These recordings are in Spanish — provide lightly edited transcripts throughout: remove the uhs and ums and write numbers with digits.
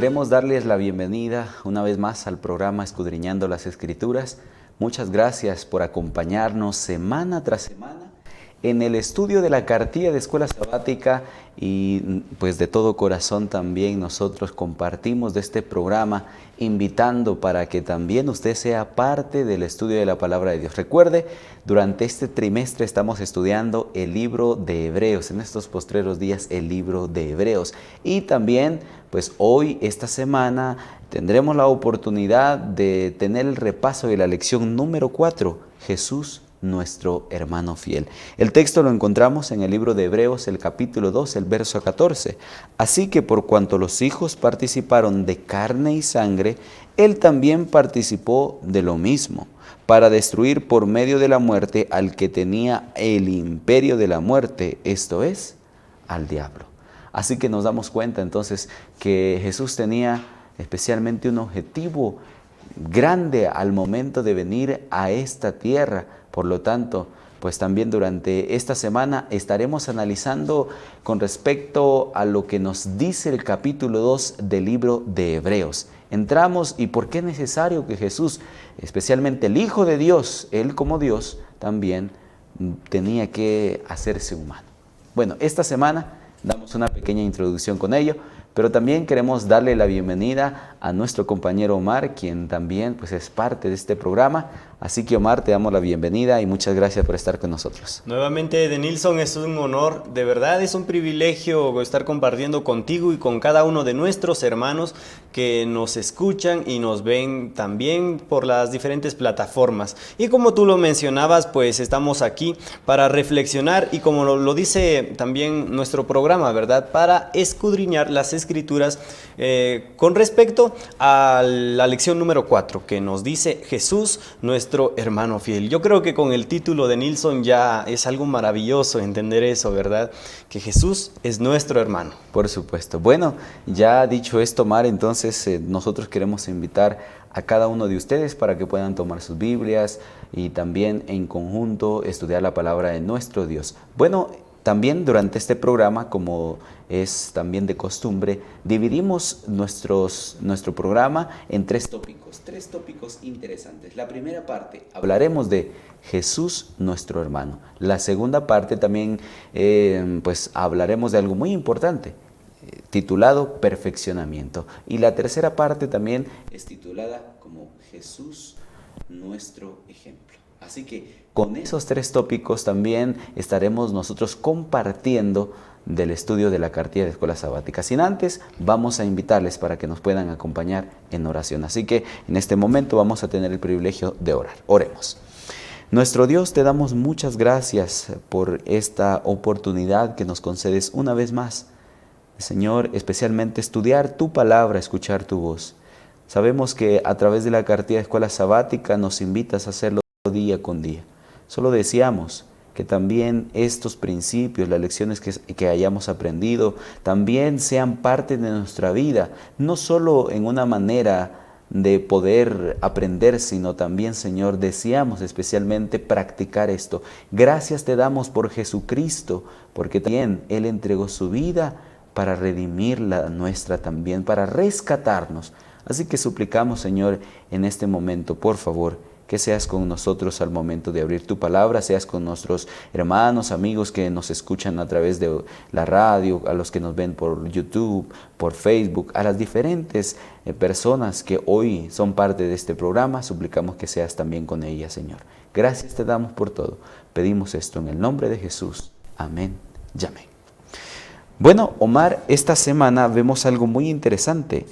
Queremos darles la bienvenida una vez más al programa Escudriñando las Escrituras. Muchas gracias por acompañarnos semana tras semana en el estudio de la cartilla de Escuela Sabática, y pues de todo corazón también nosotros compartimos de este programa, invitando para que también usted sea parte del estudio de la Palabra de Dios. Recuerde, durante este trimestre estamos estudiando el libro de Hebreos, en estos postreros días el libro de Hebreos, y también pues hoy, esta semana, tendremos la oportunidad de tener el repaso de la lección número 4, Jesús, nuestro hermano fiel. El texto lo encontramos en el libro de Hebreos, el capítulo 2, el verso 14. Así que por cuanto los hijos participaron de carne y sangre, él también participó de lo mismo, para destruir por medio de la muerte al que tenía el imperio de la muerte, esto es, al diablo. Así que nos damos cuenta entonces que Jesús tenía especialmente un objetivo grande al momento de venir a esta tierra. Por lo tanto, pues también durante esta semana estaremos analizando con respecto a lo que nos dice el capítulo 2 del libro de Hebreos. Entramos y por qué es necesario que Jesús, especialmente el Hijo de Dios, Él como Dios, también tenía que hacerse humano. Bueno, esta semana damos una pequeña introducción con ello, pero también queremos darle la bienvenida a nuestro compañero Omar, quien también pues, es parte de este programa. Así que Omar, te damos la bienvenida y muchas gracias por estar con nosotros. Nuevamente, Denilson, es un honor, de verdad es un privilegio estar compartiendo contigo y con cada uno de nuestros hermanos que nos escuchan y nos ven también por las diferentes plataformas. Y como tú lo mencionabas, pues estamos aquí para reflexionar y como lo dice también nuestro programa, ¿verdad? Para escudriñar las Escrituras con respecto a la lección número 4, que nos dice Jesús, nuestro hermano fiel. Yo creo que con el título de Nilson ya es algo maravilloso entender eso, ¿verdad? Que Jesús es nuestro hermano. Por supuesto. Bueno, ya dicho esto, Omar, entonces nosotros queremos invitar a cada uno de ustedes para que puedan tomar sus Biblias y también en conjunto estudiar la palabra de nuestro Dios. Bueno, también durante este programa, como es también de costumbre, dividimos nuestro programa en tres tópicos interesantes. La primera parte, hablaremos de Jesús, nuestro hermano. La segunda parte también, pues hablaremos de algo muy importante, titulado perfeccionamiento. Y la tercera parte también es titulada como Jesús, nuestro ejemplo. Así que con esos tres tópicos también estaremos nosotros compartiendo del estudio de la cartilla de Escuela Sabática. Sin antes, vamos a invitarles para que nos puedan acompañar en oración. Así que en este momento vamos a tener el privilegio de orar. Oremos. Nuestro Dios, te damos muchas gracias por esta oportunidad que nos concedes una vez más. Señor, especialmente estudiar tu palabra, escuchar tu voz. Sabemos que a través de la cartilla de Escuela Sabática nos invitas a hacerlo día con día. Solo deseamos que también estos principios, las lecciones que hayamos aprendido, también sean parte de nuestra vida, no solo en una manera de poder aprender, sino también, Señor, deseamos especialmente practicar esto. Gracias te damos por Jesucristo, porque también Él entregó su vida para redimir la nuestra también, para rescatarnos. Así que suplicamos, Señor, en este momento, por favor, que seas con nosotros al momento de abrir tu palabra, seas con nuestros hermanos, amigos que nos escuchan a través de la radio, a los que nos ven por YouTube, por Facebook, a las diferentes personas que hoy son parte de este programa, suplicamos que seas también con ellas, Señor. Gracias te damos por todo. Pedimos esto en el nombre de Jesús. Amén y amén. Bueno, Omar, esta semana vemos algo muy interesante,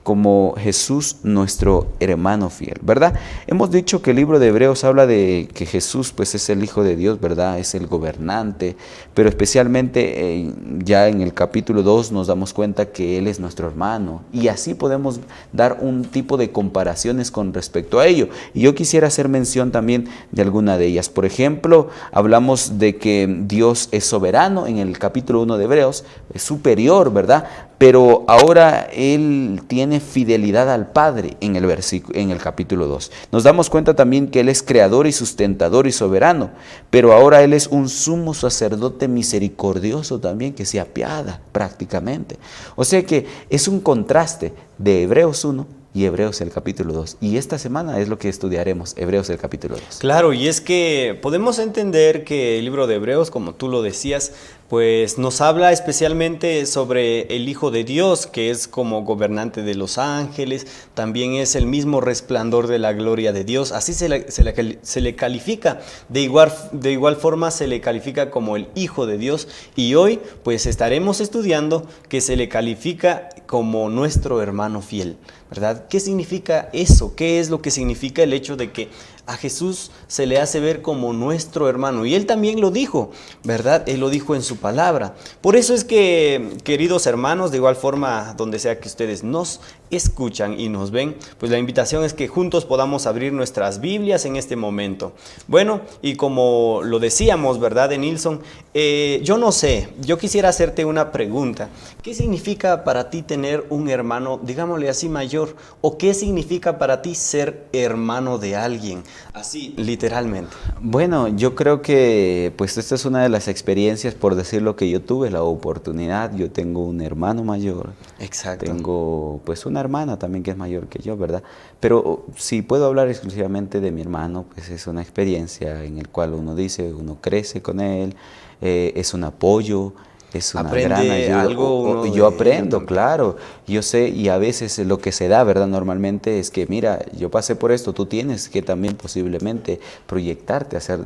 como Jesús, nuestro hermano fiel, ¿verdad? Hemos dicho que el libro de Hebreos habla de que Jesús pues es el Hijo de Dios, ¿verdad? Es el gobernante, pero especialmente ya en el capítulo 2 nos damos cuenta que Él es nuestro hermano, y así podemos dar un tipo de comparaciones con respecto a ello. Y yo quisiera hacer mención también de alguna de ellas. Por ejemplo, hablamos de que Dios es soberano en el capítulo 1 de Hebreos, es superior, ¿verdad? Pero ahora Él tiene tiene fidelidad al Padre en el capítulo 2. Nos damos cuenta también que Él es creador y sustentador y soberano, pero ahora Él es un sumo sacerdote misericordioso también que se apiada prácticamente. O sea que es un contraste de Hebreos 1 y Hebreos el capítulo 2. Y esta semana es lo que estudiaremos, Hebreos el capítulo 2. Claro, y es que podemos entender que el libro de Hebreos, como tú lo decías, pues nos habla especialmente sobre el Hijo de Dios, que es como gobernante de los ángeles, también es el mismo resplandor de la gloria de Dios, así se le califica, de igual forma se le califica como el Hijo de Dios, y hoy pues estaremos estudiando que se le califica como nuestro hermano fiel, ¿verdad? ¿Qué significa eso? ¿Qué es lo que significa el hecho de que a Jesús se le hace ver como nuestro hermano? Y Él también lo dijo, ¿verdad? Él lo dijo en su palabra. Por eso es que, queridos hermanos, de igual forma, donde sea que ustedes nos escuchan y nos ven, pues la invitación es que juntos podamos abrir nuestras Biblias en este momento. Bueno, y como lo decíamos, ¿verdad, Nilson? Yo no sé, yo quisiera hacerte una pregunta. ¿Qué significa para ti tener un hermano, digámosle así, mayor? ¿O qué significa para ti ser hermano de alguien? Así, literalmente. Bueno, yo creo que pues esta es una de las experiencias, por decirlo, que yo tuve, la oportunidad. Yo tengo un hermano mayor. Exacto. Tengo pues una hermana también que es mayor que yo, ¿verdad? Pero si puedo hablar exclusivamente de mi hermano, pues es una experiencia en la cual uno dice, uno crece con él, es un apoyo. Es una gran ayuda. Algo Yo aprendo, claro. Yo sé, y a veces lo que se da, ¿verdad? Normalmente es que, mira, yo pasé por esto, tú tienes que también posiblemente proyectarte, hacer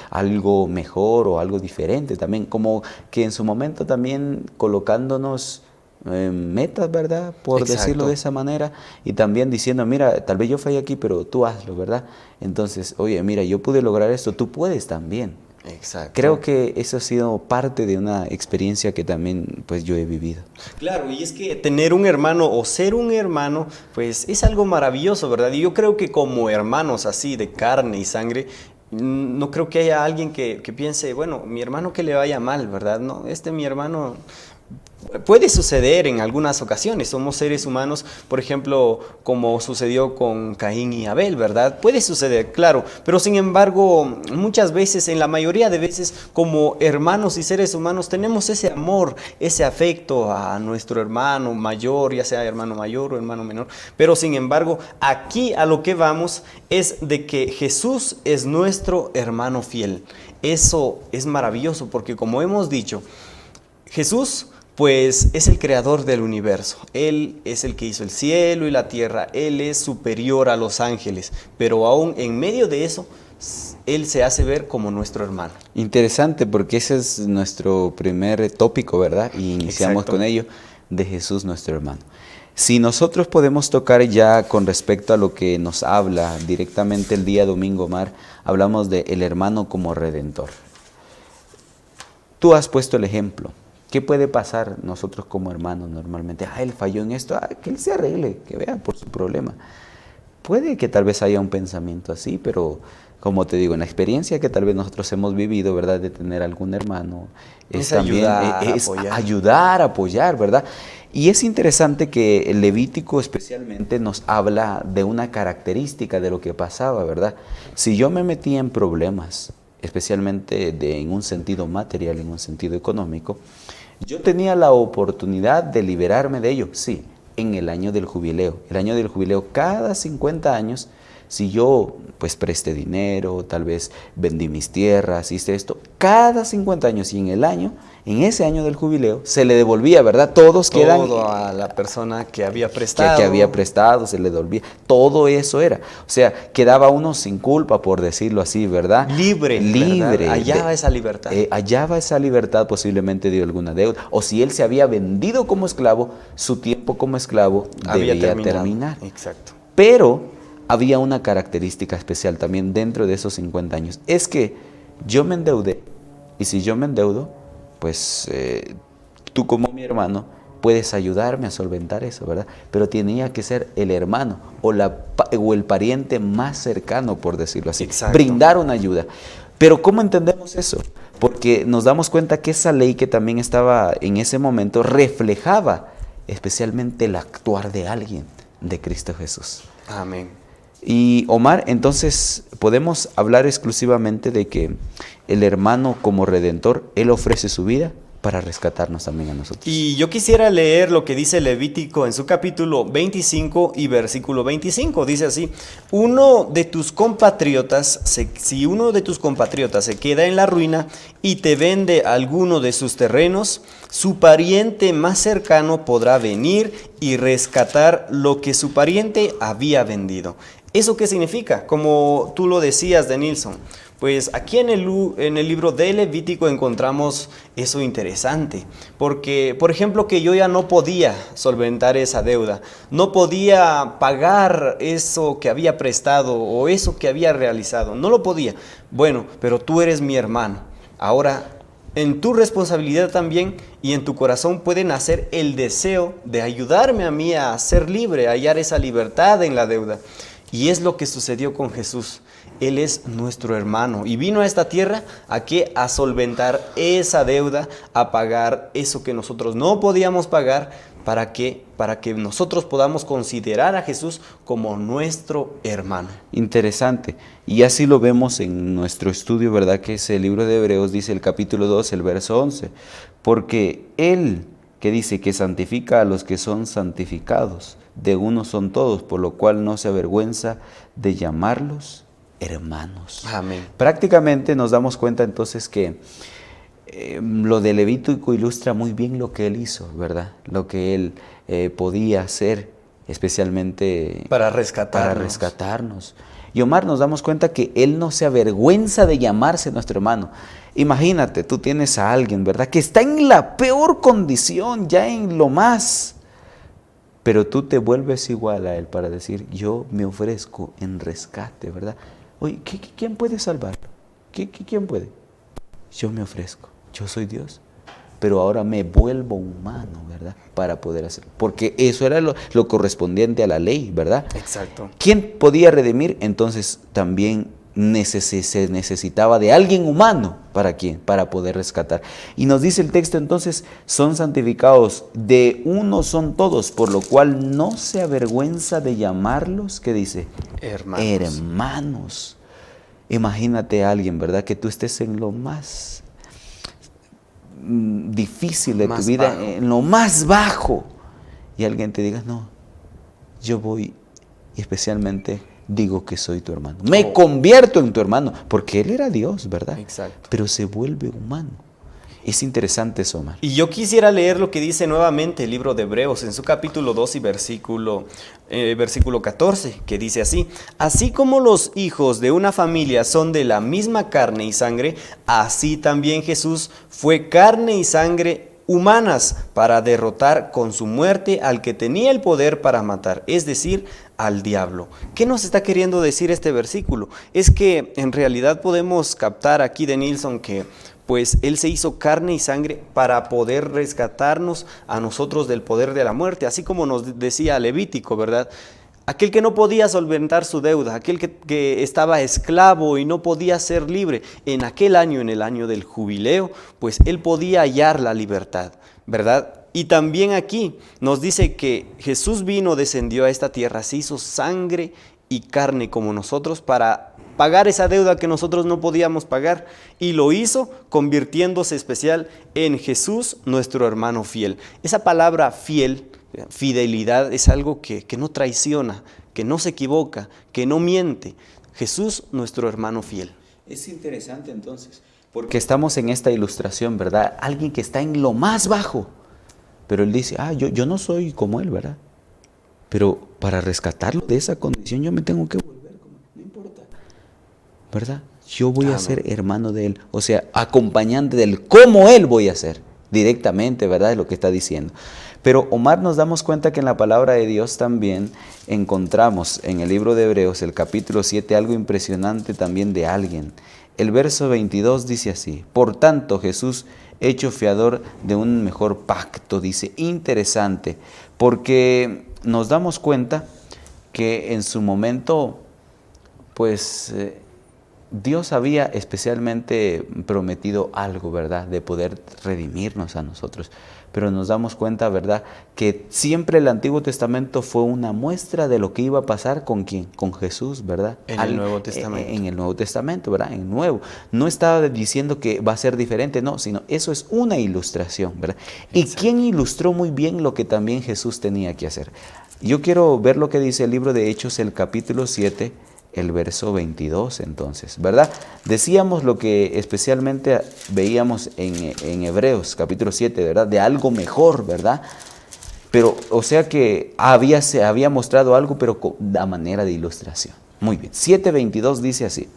algo mejor o algo diferente también. Como que en su momento también colocándonos metas, ¿verdad? Por Exacto. decirlo de esa manera. Y también diciendo, mira, tal vez yo fallé aquí, pero tú hazlo, ¿verdad? Entonces, oye, mira, yo pude lograr esto, tú puedes también. Exacto. Creo que eso ha sido parte de una experiencia que también pues yo he vivido. Claro, y es que tener un hermano o ser un hermano, pues es algo maravilloso, ¿verdad? Y yo creo que como hermanos así de carne y sangre, no creo que haya alguien que piense, bueno, mi hermano que le vaya mal, ¿verdad? No, mi hermano... Puede suceder en algunas ocasiones, somos seres humanos, por ejemplo, como sucedió con Caín y Abel, ¿verdad? Puede suceder, claro, pero sin embargo, muchas veces, en la mayoría de veces, como hermanos y seres humanos, tenemos ese amor, ese afecto a nuestro hermano mayor, ya sea hermano mayor o hermano menor, pero sin embargo, aquí a lo que vamos es de que Jesús es nuestro hermano fiel. Eso es maravilloso porque, como hemos dicho, Jesús pues es el creador del universo. Él es el que hizo el cielo y la tierra. Él es superior a los ángeles, pero aún en medio de eso, Él se hace ver como nuestro hermano. Interesante, porque ese es nuestro primer tópico, ¿verdad? Y iniciamos con ello, de Jesús nuestro hermano. Si nosotros podemos tocar ya con respecto a lo que nos habla directamente el día domingo, Mar, hablamos de el hermano como redentor. Tú has puesto el ejemplo. ¿Qué puede pasar nosotros como hermanos normalmente? Él falló en esto, que él se arregle, que vea por su problema. Puede que tal vez haya un pensamiento así, pero como te digo, en la experiencia que tal vez nosotros hemos vivido, ¿verdad? De tener algún hermano, es también ayudar, apoyar, ¿verdad? Y es interesante que el Levítico especialmente nos habla de una característica de lo que pasaba, ¿verdad? Si yo me metía en problemas, especialmente en un sentido material, en un sentido económico, yo tenía la oportunidad de liberarme de ello, sí, en el año del jubileo. El año del jubileo, cada 50 años, si yo pues presté dinero, tal vez vendí mis tierras, hice esto, cada 50 años y en ese año del jubileo, se le devolvía, ¿verdad? Todo a la persona que había prestado. Que había prestado, se le devolvía. Todo eso era. O sea, quedaba uno sin culpa, por decirlo así, ¿verdad? Libre. Hallaba esa libertad. Hallaba esa libertad posiblemente de alguna deuda. O si él se había vendido como esclavo, su tiempo como esclavo debía terminar. Exacto. Pero había una característica especial también dentro de esos 50 años. Es que yo me endeudé. Y si yo me endeudo, pues tú como mi hermano puedes ayudarme a solventar eso, ¿verdad? Pero tenía que ser el hermano o el pariente más cercano, por decirlo así. Exacto. Brindar una ayuda. Pero ¿cómo entendemos eso? Porque nos damos cuenta que esa ley que también estaba en ese momento reflejaba especialmente el actuar de alguien. de Cristo Jesús. Amén. Y Omar, entonces podemos hablar exclusivamente de que el hermano como redentor, él ofrece su vida para rescatarnos también a nosotros. Y yo quisiera leer lo que dice Levítico en su capítulo 25 y versículo 25. Dice así: si uno de tus compatriotas se queda en la ruina y te vende alguno de sus terrenos, su pariente más cercano podrá venir y rescatar lo que su pariente había vendido. ¿Eso qué significa? Como tú lo decías, Denilson, pues aquí en el libro de Levítico encontramos eso interesante, porque, por ejemplo, que yo ya no podía solventar esa deuda, no podía pagar eso que había prestado o eso que había realizado, no lo podía. Bueno, pero tú eres mi hermano. Ahora, en tu responsabilidad también y en tu corazón puede nacer el deseo de ayudarme a mí a ser libre, a hallar esa libertad en la deuda. Y es lo que sucedió con Jesús. Él es nuestro hermano y vino a esta tierra a solventar esa deuda, a pagar eso que nosotros no podíamos pagar. ¿Para qué? Para que nosotros podamos considerar a Jesús como nuestro hermano. Interesante. Y así lo vemos en nuestro estudio, ¿verdad? Que es el libro de Hebreos, dice el capítulo 2, el verso 11. Porque Él, que dice que santifica a los que son santificados, de uno son todos, por lo cual no se avergüenza de llamarlos hermanos. Amén. Prácticamente nos damos cuenta entonces que lo de Levítico ilustra muy bien lo que él hizo, ¿verdad? Lo que él podía hacer, especialmente para rescatarnos. Y Omar, nos damos cuenta que él no se avergüenza de llamarse nuestro hermano. Imagínate, tú tienes a alguien, ¿verdad?, que está en la peor condición, ya en lo más, pero tú te vuelves igual a él para decir: yo me ofrezco en rescate, ¿verdad? Oye, ¿quién puede salvarlo? ¿Quién puede? Yo me ofrezco, yo soy Dios, pero ahora me vuelvo humano, ¿verdad?, para poder hacerlo, porque eso era lo correspondiente a la ley, ¿verdad? Exacto. ¿Quién podía redimir? Entonces también se necesitaba de alguien humano. ¿Para quién? Para poder rescatar. Y nos dice el texto entonces: son santificados, de uno son todos, por lo cual no se avergüenza de llamarlos, ¿qué dice? Hermanos. Imagínate a alguien, ¿verdad?, que tú estés en lo más difícil de tu vida, bajo, en lo más bajo, y alguien te diga: no, yo voy y especialmente digo que soy tu hermano, me convierto en tu hermano, porque él era Dios, ¿verdad? Exacto. Pero se vuelve humano. Es interesante eso, Omar. Y yo quisiera leer lo que dice nuevamente el libro de Hebreos en su capítulo 2 y versículo 14, que dice así: así como los hijos de una familia son de la misma carne y sangre, así también Jesús fue carne y sangre humanas para derrotar con su muerte al que tenía el poder para matar, es decir, al diablo. ¿Qué nos está queriendo decir este versículo? Es que en realidad podemos captar aquí de Nilsson que pues Él se hizo carne y sangre para poder rescatarnos a nosotros del poder de la muerte, así como nos decía Levítico, ¿verdad? Aquel que no podía solventar su deuda, aquel que estaba esclavo y no podía ser libre, en aquel año, en el año del jubileo, pues él podía hallar la libertad, ¿verdad? Y también aquí nos dice que Jesús vino, descendió a esta tierra, se hizo sangre y carne como nosotros para pagar esa deuda que nosotros no podíamos pagar, y lo hizo convirtiéndose especial en Jesús, nuestro hermano fiel. Esa palabra fiel, fidelidad, es algo que no traiciona, que no se equivoca, que no miente. Jesús, nuestro hermano fiel. Es interesante entonces, porque estamos en esta ilustración, ¿verdad? Alguien que está en lo más bajo, pero él dice: yo no soy como él, ¿verdad? Pero para rescatarlo de esa condición yo me tengo que volver como él, no importa, ¿verdad? Yo voy a ser hermano de él, o sea, acompañante de él, como él voy a ser, directamente, ¿verdad? Es lo que está diciendo. Pero Omar, nos damos cuenta que en la palabra de Dios también encontramos en el libro de Hebreos, el capítulo 7, algo impresionante también de alguien. El verso 22 dice así: por tanto, Jesús, hecho fiador de un mejor pacto, dice, interesante, porque nos damos cuenta que en su momento, pues, Dios había especialmente prometido algo, ¿verdad? De poder redimirnos a nosotros. Pero nos damos cuenta, ¿verdad? Que siempre el Antiguo Testamento fue una muestra de lo que iba a pasar con ¿quién? Con Jesús, ¿verdad? En el Nuevo Testamento. En el Nuevo Testamento, ¿verdad? En el Nuevo. No estaba diciendo que va a ser diferente, no, sino eso es una ilustración, ¿verdad? ¿Y quién ilustró muy bien lo que también Jesús tenía que hacer? Yo quiero ver lo que dice el libro de Hechos, el capítulo 7, el verso 22 entonces, ¿verdad? Decíamos lo que especialmente veíamos en Hebreos capítulo 7, ¿verdad? De algo mejor, ¿verdad? Pero, o sea que se había mostrado algo, pero a manera de ilustración. Muy bien, 7:22 dice así.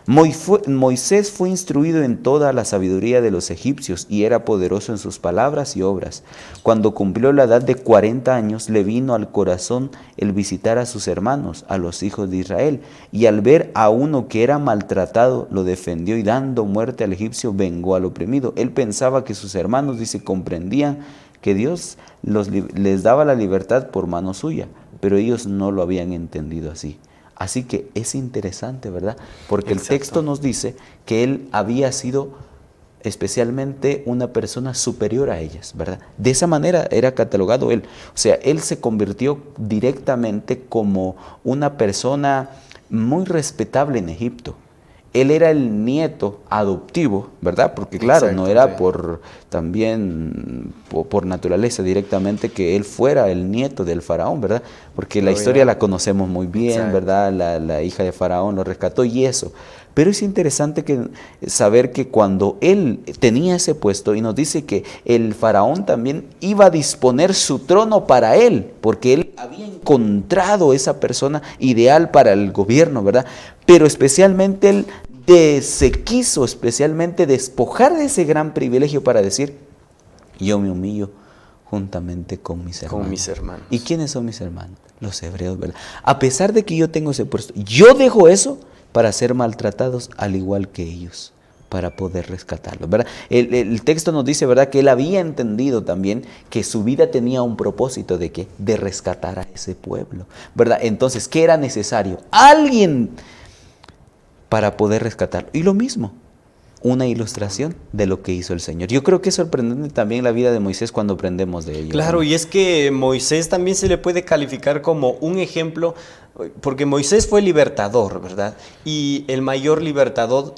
Moisés fue instruido en toda la sabiduría de los egipcios y era poderoso en sus palabras y obras. Cuando cumplió la edad de 40 años, le vino al corazón el visitar a sus hermanos, a los hijos de Israel. Y al ver a uno que era maltratado, lo defendió y dando muerte al egipcio, vengó al oprimido. Él pensaba que sus hermanos, dice, comprendían que Dios les daba la libertad por mano suya, pero ellos no lo habían entendido así. Así que es interesante, ¿verdad? Porque el texto nos dice que él había sido especialmente una persona superior a ellas, ¿verdad? De esa manera era catalogado él. O sea, él se convirtió directamente como una persona muy respetable en Egipto. Él era el nieto adoptivo, ¿verdad? Porque claro, no era por naturaleza directamente que él fuera el nieto del faraón, ¿verdad? Porque la historia la conocemos muy bien, ¿verdad? La hija de faraón lo rescató y eso. Pero es interesante saber que cuando él tenía ese puesto, y nos dice que el faraón también iba a disponer su trono para él, porque él había encontrado esa persona ideal para el gobierno, ¿verdad? Pero especialmente él se quiso especialmente despojar de ese gran privilegio para decir, yo me humillo juntamente con mis hermanos. ¿Y quiénes son mis hermanos? Los hebreos, ¿verdad? A pesar de que yo tengo ese puesto, yo dejo eso para ser maltratados al igual que ellos, para poder rescatarlos, ¿verdad? El texto nos dice, ¿verdad?, que él había entendido también que su vida tenía un propósito de ¿qué? De rescatar a ese pueblo, ¿verdad? Entonces, ¿qué era necesario? Alguien para poder rescatarlo. Y lo mismo, una ilustración de lo que hizo el Señor. Yo creo que es sorprendente también la vida de Moisés cuando aprendemos de ello. Claro, ¿no? Y es que Moisés también se le puede calificar como un ejemplo, porque Moisés fue libertador, ¿verdad? Y el mayor libertador,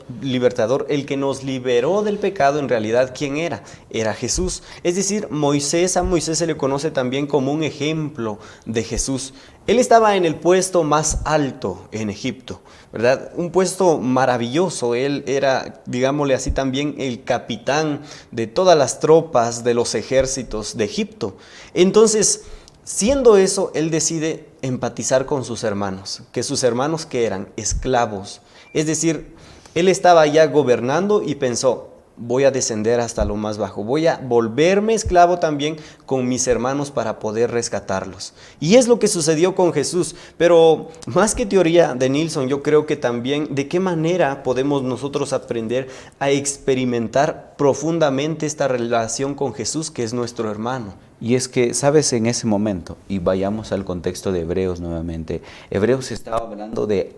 el que nos liberó del pecado, en realidad, ¿quién era? Era Jesús. Es decir, a Moisés se le conoce también como un ejemplo de Jesús. Él estaba en el puesto más alto en Egipto, ¿verdad? Un puesto maravilloso. Él era, digámosle así, también el capitán de todas las tropas de los ejércitos de Egipto. Entonces, siendo eso, él decide empatizar con sus hermanos, que sus hermanos que eran esclavos. Es decir, él estaba ya gobernando y pensó, voy a descender hasta lo más bajo, voy a volverme esclavo también con mis hermanos para poder rescatarlos. Y es lo que sucedió con Jesús, pero más que teoría de Nilsson, yo creo que también de qué manera podemos nosotros aprender a experimentar profundamente esta relación con Jesús, que es nuestro hermano. Y es que, sabes, en ese momento, y vayamos al contexto de Hebreos nuevamente, Hebreos estaba hablando de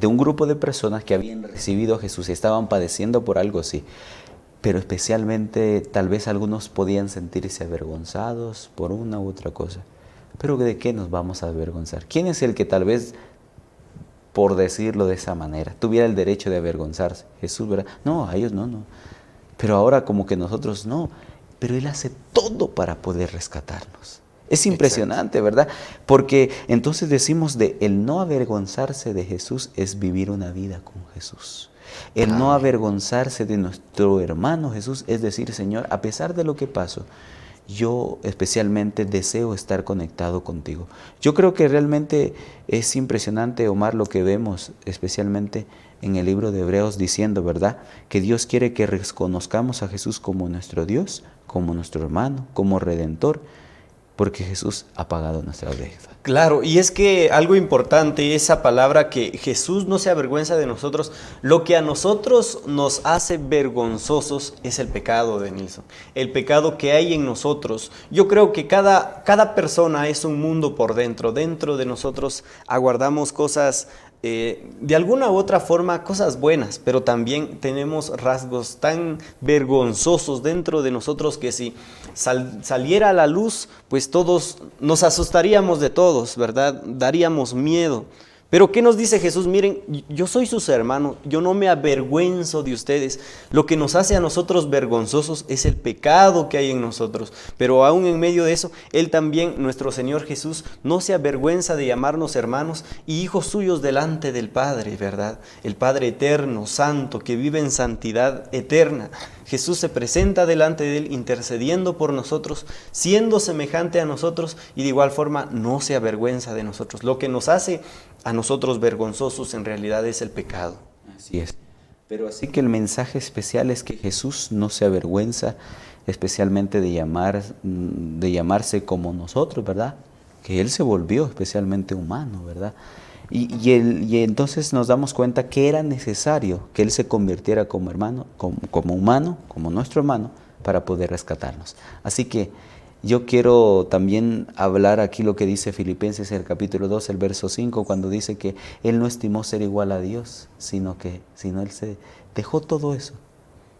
un grupo de personas que habían recibido a Jesús y estaban padeciendo por algo así. Pero especialmente tal vez algunos podían sentirse avergonzados por una u otra cosa. Pero ¿de qué nos vamos a avergonzar? ¿Quién es el que tal vez, por decirlo de esa manera, tuviera el derecho de avergonzarse? Jesús, ¿verdad? No, a ellos no. Pero ahora como que nosotros no. Pero Él hace todo para poder rescatarnos. Es impresionante, ¿verdad? Porque entonces decimos de el no avergonzarse de Jesús es vivir una vida con Jesús. El no avergonzarse de nuestro hermano Jesús es decir, Señor, a pesar de lo que pasó, yo especialmente deseo estar conectado contigo. Yo creo que realmente es impresionante, Omar, lo que vemos especialmente en el libro de Hebreos diciendo, ¿verdad?, que Dios quiere que reconozcamos a Jesús como nuestro Dios, como nuestro hermano, como Redentor, porque Jesús ha pagado nuestra deuda. Claro, y es que algo importante, esa palabra que Jesús no se avergüenza de nosotros, lo que a nosotros nos hace vergonzosos es el pecado de Nilsson, el pecado que hay en nosotros. Yo creo que cada persona es un mundo por dentro de nosotros aguardamos cosas de alguna u otra forma cosas buenas, pero también tenemos rasgos tan vergonzosos dentro de nosotros que si saliera a la luz, pues todos nos asustaríamos de todos, ¿verdad? Daríamos miedo. Pero ¿qué nos dice Jesús? Miren, yo soy sus hermanos, yo no me avergüenzo de ustedes. Lo que nos hace a nosotros vergonzosos es el pecado que hay en nosotros. Pero aún en medio de eso, Él también, nuestro Señor Jesús, no se avergüenza de llamarnos hermanos y hijos suyos delante del Padre, ¿verdad? El Padre eterno, santo, que vive en santidad eterna. Jesús se presenta delante de Él intercediendo por nosotros, siendo semejante a nosotros y de igual forma no se avergüenza de nosotros. Lo que nos hace a nosotros vergonzosos en realidad es el pecado. Así es. Pero así que el mensaje especial es que Jesús no se avergüenza especialmente de llamarse como nosotros, ¿verdad? Que Él se volvió especialmente humano, ¿verdad? Y entonces nos damos cuenta que era necesario que Él se convirtiera como hermano, como humano, como nuestro hermano, para poder rescatarnos. Así que yo quiero también hablar aquí lo que dice Filipenses en el capítulo 2, el verso 5, cuando dice que Él no estimó ser igual a Dios, sino Él se dejó todo eso,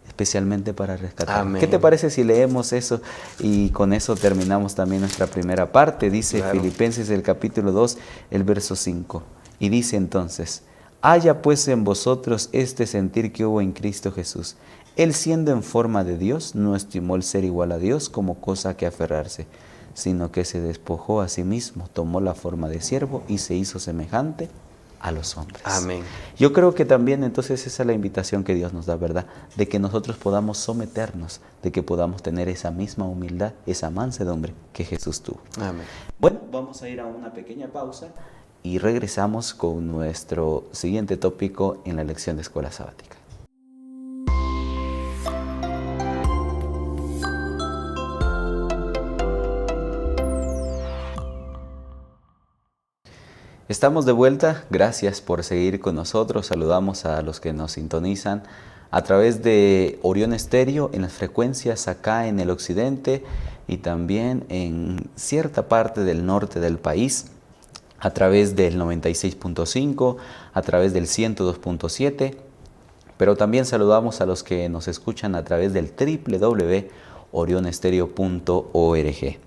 especialmente para rescatarnos. Amén. ¿Qué te parece si leemos eso y con eso terminamos también nuestra primera parte? Dice Claro. Filipenses el capítulo 2, el verso 5. Y dice entonces: haya pues en vosotros este sentir que hubo en Cristo Jesús. Él, siendo en forma de Dios, no estimó el ser igual a Dios como cosa que aferrarse, sino que se despojó a sí mismo, tomó la forma de siervo y se hizo semejante a los hombres. Amén. Yo creo que también entonces esa es la invitación que Dios nos da, ¿verdad? De que nosotros podamos someternos, de que podamos tener esa misma humildad, esa mansedumbre que Jesús tuvo. Amén. Bueno, vamos a ir a una pequeña pausa y regresamos con nuestro siguiente tópico en la lección de Escuela Sabática. Estamos de vuelta, gracias por seguir con nosotros. Saludamos a los que nos sintonizan a través de Orión Estéreo en las frecuencias acá en el occidente y también en cierta parte del norte del país, a través del 96.5, a través del 102.7, pero también saludamos a los que nos escuchan a través del www.orionestereo.org.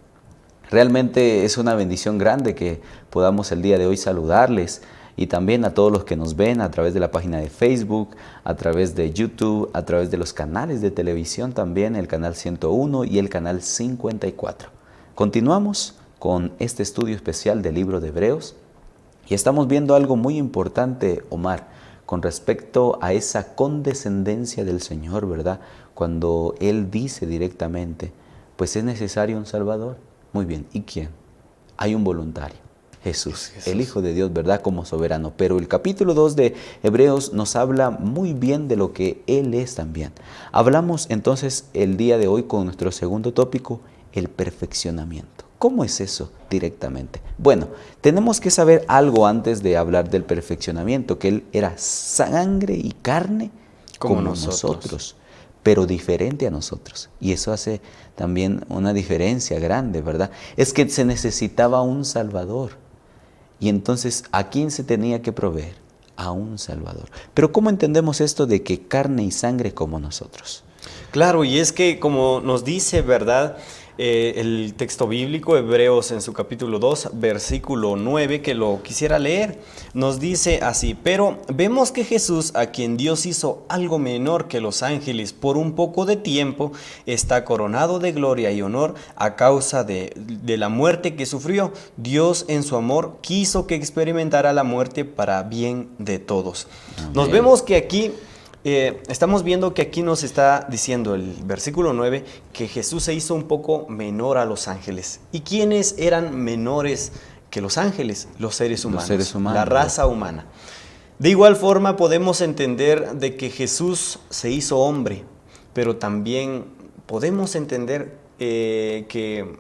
Realmente es una bendición grande que podamos el día de hoy saludarles y también a todos los que nos ven a través de la página de Facebook, a través de YouTube, a través de los canales de televisión también, el canal 101 y el canal 54. Continuamos con este estudio especial del libro de Hebreos y estamos viendo algo muy importante, Omar, con respecto a esa condescendencia del Señor, ¿verdad? Cuando Él dice directamente, pues es necesario un Salvador. Muy bien, ¿y quién? Hay un voluntario, Jesús, el Hijo de Dios, ¿verdad? Como soberano. Pero el capítulo 2 de Hebreos nos habla muy bien de lo que Él es también. Hablamos entonces el día de hoy con nuestro segundo tópico, el perfeccionamiento. ¿Cómo es eso directamente? Bueno, tenemos que saber algo antes de hablar del perfeccionamiento, que Él era sangre y carne como nosotros, pero diferente a nosotros. Y eso hace también una diferencia grande, ¿verdad? Es que se necesitaba un Salvador. Y entonces, ¿a quién se tenía que proveer? A un Salvador. Pero ¿cómo entendemos esto de que carne y sangre como nosotros? Claro, y es que como nos dice, ¿verdad? El texto bíblico, Hebreos en su capítulo 2, versículo 9, que lo quisiera leer, nos dice así: pero vemos que Jesús, a quien Dios hizo algo menor que los ángeles por un poco de tiempo, está coronado de gloria y honor a causa de la muerte que sufrió. Dios en su amor quiso que experimentara la muerte para bien de todos. Amén. Nos vemos que aquí estamos viendo que aquí nos está diciendo el versículo 9 que Jesús se hizo un poco menor a los ángeles. ¿Y quiénes eran menores que los ángeles? Los seres humanos, la raza humana. De igual forma podemos entender de que Jesús se hizo hombre, pero también podemos entender que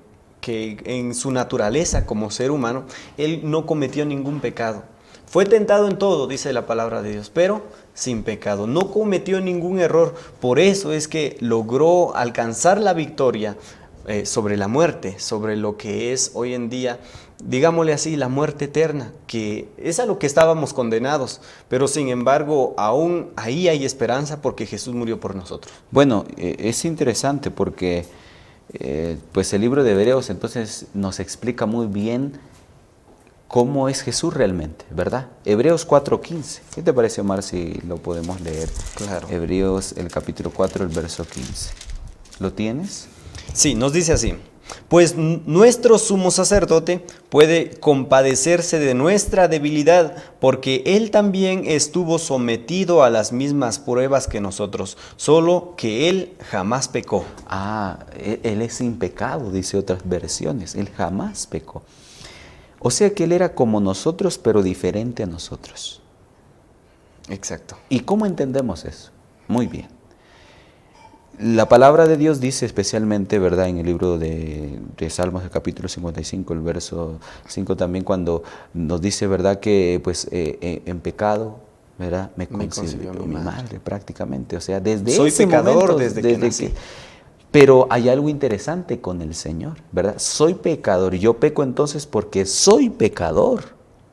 en su naturaleza como ser humano, Él no cometió ningún pecado. Fue tentado en todo, dice la palabra de Dios, pero sin pecado. No cometió ningún error. Por eso es que logró alcanzar la victoria sobre la muerte, sobre lo que es hoy en día, digámosle así, la muerte eterna, que es a lo que estábamos condenados, pero sin embargo aún ahí hay esperanza porque Jesús murió por nosotros. Bueno, es interesante porque pues el libro de Hebreos entonces nos explica muy bien cómo es Jesús realmente, ¿verdad? Hebreos 4:15. ¿Qué te parece, Omar, si lo podemos leer? Claro. Hebreos, el capítulo 4, el verso 15. ¿Lo tienes? Sí, nos dice así: pues nuestro sumo sacerdote puede compadecerse de nuestra debilidad, porque él también estuvo sometido a las mismas pruebas que nosotros, solo que él jamás pecó. Él es sin pecado, dice otras versiones. Él jamás pecó. O sea que él era como nosotros, pero diferente a nosotros. Exacto. ¿Y cómo entendemos eso? Muy bien. La palabra de Dios dice especialmente, ¿verdad?, en el libro de Salmos, el capítulo 55, el verso 5 también, cuando nos dice, ¿verdad?, que pues en pecado, ¿verdad?, me concibió mi madre prácticamente. O sea, desde soy ese pecador momento, desde que nací. Pero hay algo interesante con el Señor, ¿verdad? Soy pecador. Yo peco entonces porque soy pecador,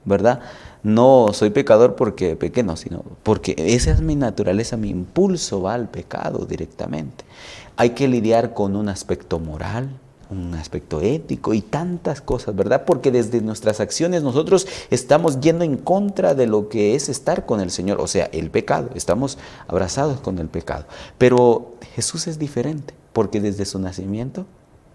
¿verdad? No soy pecador porque pequé, no, sino porque esa es mi naturaleza, mi impulso va al pecado directamente. Hay que lidiar con un aspecto moral, un aspecto ético y tantas cosas, ¿verdad? Porque desde nuestras acciones nosotros estamos yendo en contra de lo que es estar con el Señor, o sea, el pecado, estamos abrazados con el pecado. Pero Jesús es diferente, porque desde su nacimiento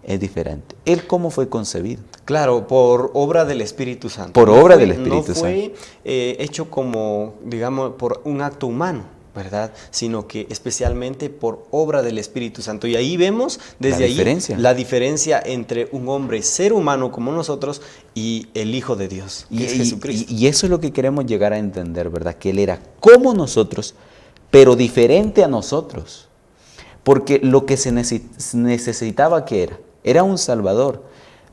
es diferente. ¿Él cómo fue concebido? Claro, por obra del Espíritu Santo. Por obra del Espíritu Santo. No fue hecho como, digamos, por un acto humano, ¿verdad? Sino que especialmente por obra del Espíritu Santo. Y ahí vemos desde la diferencia entre un hombre, ser humano como nosotros, y el Hijo de Dios, que es Jesucristo. Y eso es lo que queremos llegar a entender, ¿verdad? Que Él era como nosotros, pero diferente a nosotros. Porque lo que se necesitaba que era un Salvador,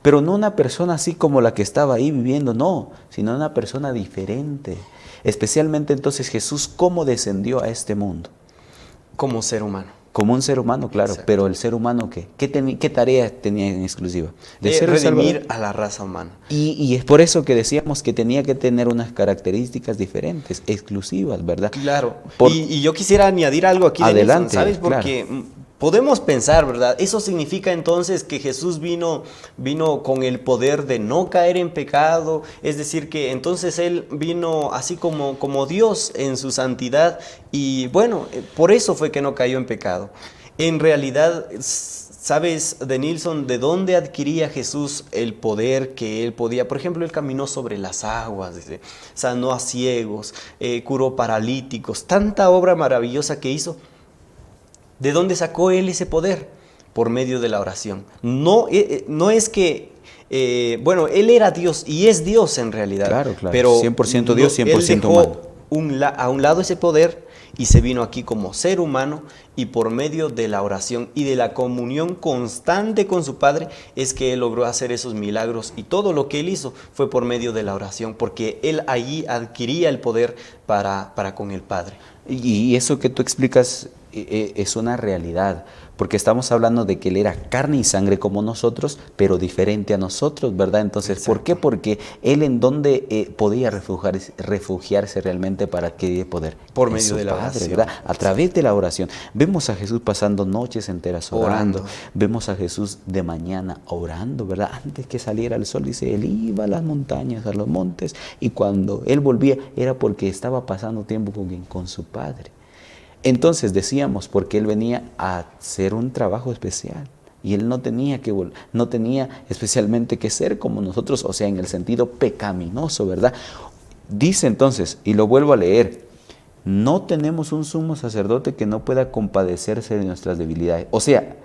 pero no una persona así como la que estaba ahí viviendo, no, sino una persona diferente. Especialmente entonces Jesús, ¿cómo descendió a este mundo? Como ser humano. Como un ser humano, claro. Exacto. Pero el ser humano, ¿qué tarea tenía en exclusiva? De ser redimir a la raza humana. Y es por eso que decíamos que tenía que tener unas características diferentes, exclusivas, ¿verdad? Claro. Y yo quisiera añadir algo aquí. Adelante, ¿sabes? Porque podemos pensar, ¿verdad? Eso significa entonces que Jesús vino con el poder de no caer en pecado, es decir, que entonces Él vino así como Dios en su santidad y bueno, por eso fue que no cayó en pecado. En realidad, ¿sabes, Denilson, de dónde adquiría Jesús el poder que Él podía? Por ejemplo, Él caminó sobre las aguas, sanó a ciegos, curó paralíticos, tanta obra maravillosa que hizo. ¿De dónde sacó Él ese poder? Por medio de la oración. No es que, Él era Dios y es Dios en realidad. Claro. Pero 100% Dios, 100% Él dejó humano. A un lado ese poder y se vino aquí como ser humano y por medio de la oración y de la comunión constante con su Padre es que Él logró hacer esos milagros y todo lo que Él hizo fue por medio de la oración porque Él allí adquiría el poder para con el Padre. Y eso que tú explicas es una realidad, porque estamos hablando de que Él era carne y sangre como nosotros, pero diferente a nosotros, ¿verdad? Entonces, exacto. ¿Por qué? Porque Él en dónde podía refugiarse realmente para adquirir poder. Por medio de la oración, ¿verdad? A través de la oración. Vemos a Jesús pasando noches enteras orando. Vemos a Jesús de mañana orando, ¿verdad? Antes que saliera el sol, dice, Él iba a las montañas, a los montes, y cuando Él volvía era porque estaba pasando tiempo con su Padre. Entonces decíamos, porque Él venía a hacer un trabajo especial y Él no tenía especialmente que ser como nosotros, o sea, en el sentido pecaminoso, ¿verdad? Dice entonces, y lo vuelvo a leer, no tenemos un sumo sacerdote que no pueda compadecerse de nuestras debilidades. O sea,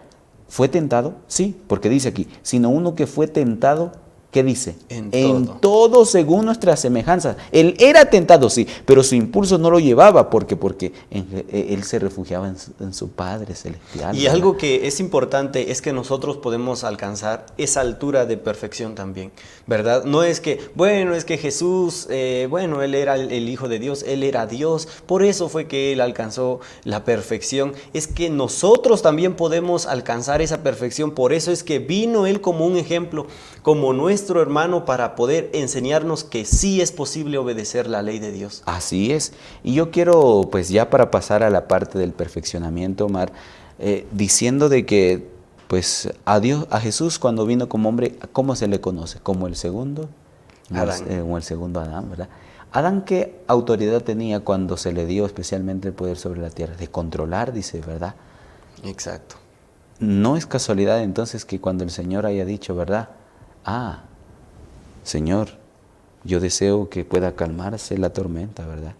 ¿fue tentado? Sí, porque dice aquí, sino uno que fue tentado ¿Qué dice? En todo. Todo según nuestra semejanza. Él era tentado, sí, pero su impulso no lo llevaba porque él se refugiaba en su Padre Celestial. Y ¿verdad? algo que es importante es que nosotros podemos alcanzar esa altura de perfección también, ¿verdad? No es que, bueno, es que Jesús, él era el Hijo de Dios, él era Dios, por eso fue que él alcanzó la perfección. Es que nosotros también podemos alcanzar esa perfección, por eso es que vino él como un ejemplo, como nuestro hermano, para poder enseñarnos que sí es posible obedecer la ley de Dios. Así es. Y yo quiero, pues ya para pasar a la parte del perfeccionamiento, Omar, diciendo de que, pues a Dios, a Jesús cuando vino como hombre, ¿cómo se le conoce? Como el segundo Adán. Como el segundo Adán, ¿verdad? Adán, ¿qué autoridad tenía cuando se le dio especialmente el poder sobre la tierra? De controlar, dice, ¿verdad? Exacto. No es casualidad entonces que cuando el Señor haya dicho, ¿verdad? Señor, yo deseo que pueda calmarse la tormenta, ¿verdad?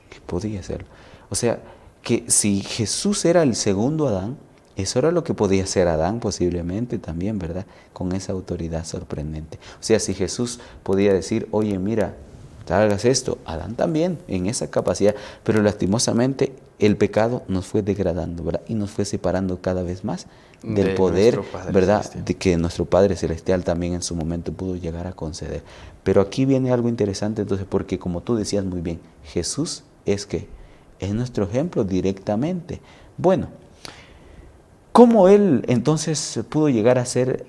Que podía ser. O sea, que si Jesús era el segundo Adán, eso era lo que podía ser Adán posiblemente también, ¿verdad? Con esa autoridad sorprendente. O sea, si Jesús podía decir, oye, mira, hagas esto, Adán también, en esa capacidad, pero lastimosamente el pecado nos fue degradando, ¿verdad? Y nos fue separando cada vez más del poder, ¿verdad? Celestial. De que nuestro Padre Celestial también en su momento pudo llegar a conceder. Pero aquí viene algo interesante entonces, porque como tú decías muy bien, Jesús es nuestro ejemplo directamente. Bueno, ¿cómo Él entonces pudo llegar a ser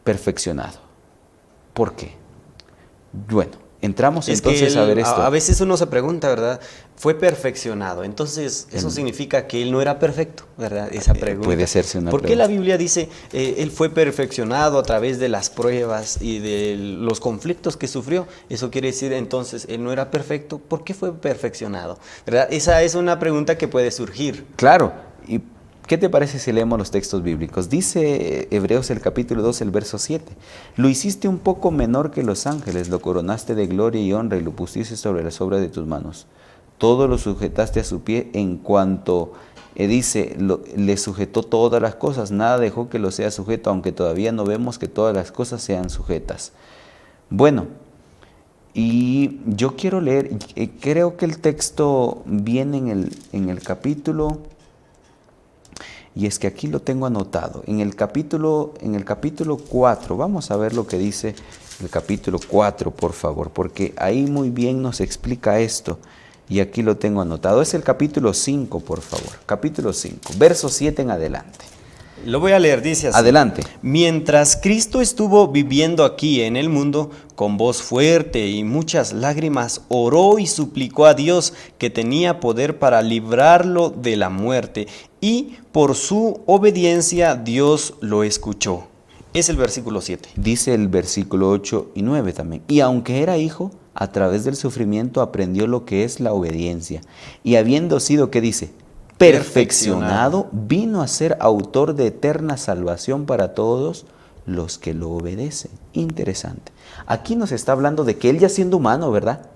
perfeccionado? ¿Por qué? Bueno, entramos entonces a ver esto. A veces uno se pregunta, ¿verdad? Fue perfeccionado. Entonces, eso significa que él no era perfecto, ¿verdad? Esa pregunta. Puede hacerse una ¿Por pregunta. qué la Biblia dice, él fue perfeccionado a través de las pruebas y de los conflictos que sufrió? Eso quiere decir, entonces, él no era perfecto. ¿Por qué fue perfeccionado? ¿Verdad? Esa es una pregunta que puede surgir. Claro. ¿Y qué te parece si leemos los textos bíblicos? Dice Hebreos el capítulo 2, el verso 7. Lo hiciste un poco menor que los ángeles, lo coronaste de gloria y honra y lo pusiste sobre las obras de tus manos. Todo lo sujetaste a su pie en cuanto, le sujetó todas las cosas. Nada dejó que lo sea sujeto, aunque todavía no vemos que todas las cosas sean sujetas. Bueno, y yo quiero leer, creo que el texto viene en el capítulo... Y es que aquí lo tengo anotado. En el capítulo 4, vamos a ver lo que dice el capítulo 4, por favor, porque ahí muy bien nos explica esto. Y aquí lo tengo anotado. Es el capítulo 5, por favor. Capítulo 5, verso 7 en adelante. Lo voy a leer, dice así. Adelante. Mientras Cristo estuvo viviendo aquí en el mundo, con voz fuerte y muchas lágrimas, oró y suplicó a Dios, que tenía poder para librarlo de la muerte, y por su obediencia Dios lo escuchó. Es el versículo 7. Dice el versículo 8 y 9 también. Y aunque era hijo, a través del sufrimiento aprendió lo que es la obediencia. Y habiendo sido, ¿qué dice? Perfeccionado, vino a ser autor de eterna salvación para todos los que lo obedecen. Interesante. Aquí nos está hablando de que él ya siendo humano, ¿verdad?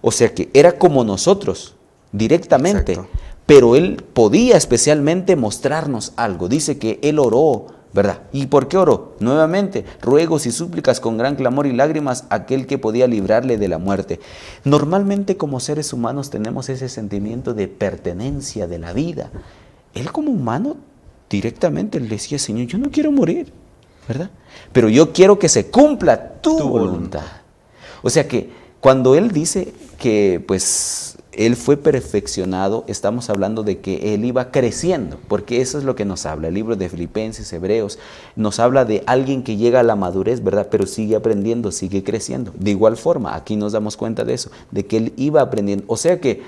O sea que era como nosotros, directamente. Exacto. Pero él podía especialmente mostrarnos algo. Dice que él oró, ¿verdad? ¿Y por qué oró? Nuevamente, ruegos y súplicas con gran clamor y lágrimas a aquel que podía librarle de la muerte. Normalmente como seres humanos tenemos ese sentimiento de pertenencia de la vida. Él como humano directamente le decía, Señor, yo no quiero morir, ¿verdad? Pero yo quiero que se cumpla tu voluntad. O sea que cuando él dice que pues él fue perfeccionado, estamos hablando de que él iba creciendo, porque eso es lo que nos habla. El libro de Filipenses, Hebreos, nos habla de alguien que llega a la madurez, ¿verdad? Pero sigue aprendiendo, sigue creciendo. De igual forma, aquí nos damos cuenta de eso, de que él iba aprendiendo. O sea que